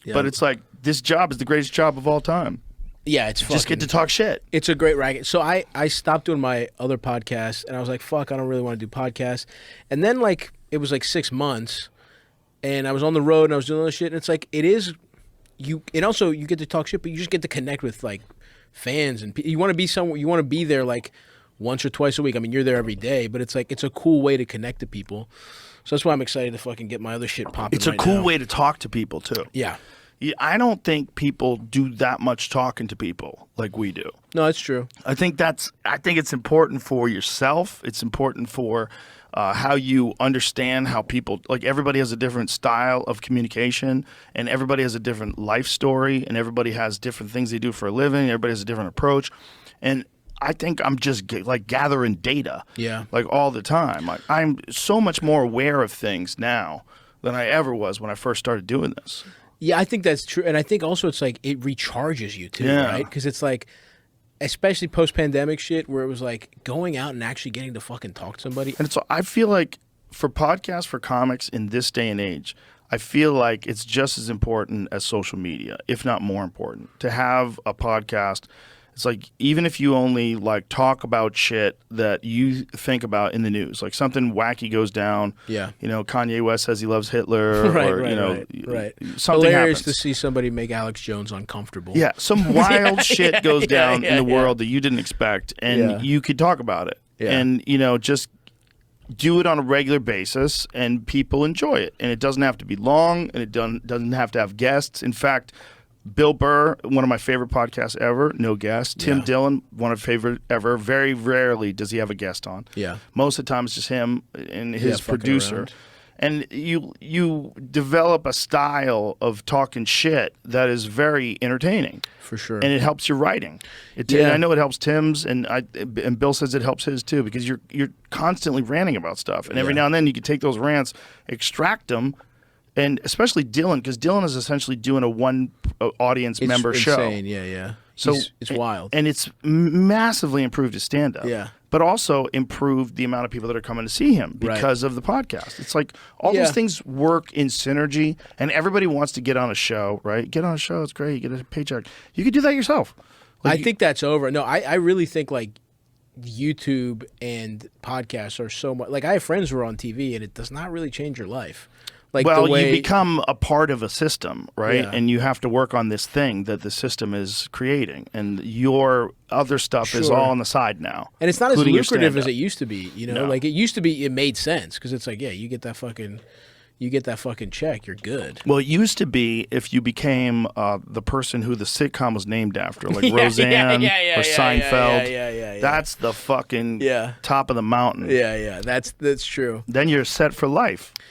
Yeah. But it's like, this job is the greatest job of all time. Yeah, it's Just get to talk shit. It's a great racket. So I stopped doing my other podcast, and I was like, fuck, I don't really want to do podcasts. And then, like, it was like 6 months, and I was on the road, and I was doing all this shit, and it's like, it is, and also you get to talk shit, but you just get to connect with, like, fans, and you want to be somewhere, you want to be there, like, once or twice a week. I mean, you're there every day, but it's like, it's a cool way to connect to people. So that's why I'm excited to fucking get my other shit popping. It's a cool way to talk to people, too. Yeah. I don't think people do that much talking to people like we do. No, that's true. I think it's important for yourself. It's important for how you understand how people, like, everybody has a different style of communication, and everybody has a different life story, and everybody has different things they do for a living. Everybody has a different approach. And I think I'm just like gathering data, like, all the time. Like, I'm so much more aware of things now than I ever was when I first started doing this. Yeah, I think that's true. And I think also it's like it recharges you too, right? Because it's like, especially post-pandemic shit where it was like going out and actually getting to fucking talk to somebody. And so I feel like for podcasts, for comics in this day and age, I feel like it's just as important as social media, if not more important, to have a podcast. It's like, even if you only, like, talk about shit that you think about in the news, like something wacky goes down. Yeah. You know, Kanye West says he loves Hitler. Right, or, right, you know, right. Something Hilarious happens. to see somebody make Alex Jones uncomfortable. Yeah, some wild shit goes down in the world that you didn't expect, and you could talk about it. Yeah. And, you know, just do it on a regular basis, and people enjoy it. And it doesn't have to be long, and it doesn't have to have guests. In fact, Bill Burr, one of my favorite podcasts ever, no guest. Tim Dillon, one of my favorite ever. Very rarely does he have a guest on. Yeah. Most of the time it's just him and his producer. around. And you develop a style of talking shit that is very entertaining. For sure. And it helps your writing. I know it helps Tim's, and Bill says it helps his too, because you're constantly ranting about stuff. And every now and then you can take those rants, extract them. And especially Dylan, because Dylan is essentially doing a one audience member show. It's insane, yeah. So it's wild. And it's massively improved his stand-up. Yeah. But also improved the amount of people that are coming to see him because of the podcast. It's like all those things work in synergy, and everybody wants to get on a show, right? Get on a show, it's great, you get a paycheck. You could do that yourself. Like, I think that's over. No, I really think, like, YouTube and podcasts are so much... Like, I have friends who are on TV, and it does not really change your life. Like, you become a part of a system, right? Yeah. And you have to work on this thing that the system is creating. And your other stuff is all on the side now. And it's not as including your lucrative as stand-up. it used to be, you know? No. Like, it used to be, it made sense, because it's like, yeah, you get that fucking check, you're good. Well, it used to be if you became the person who the sitcom was named after, like Roseanne or Seinfeld. That's the fucking top of the mountain. Yeah, that's true. Then you're set for life.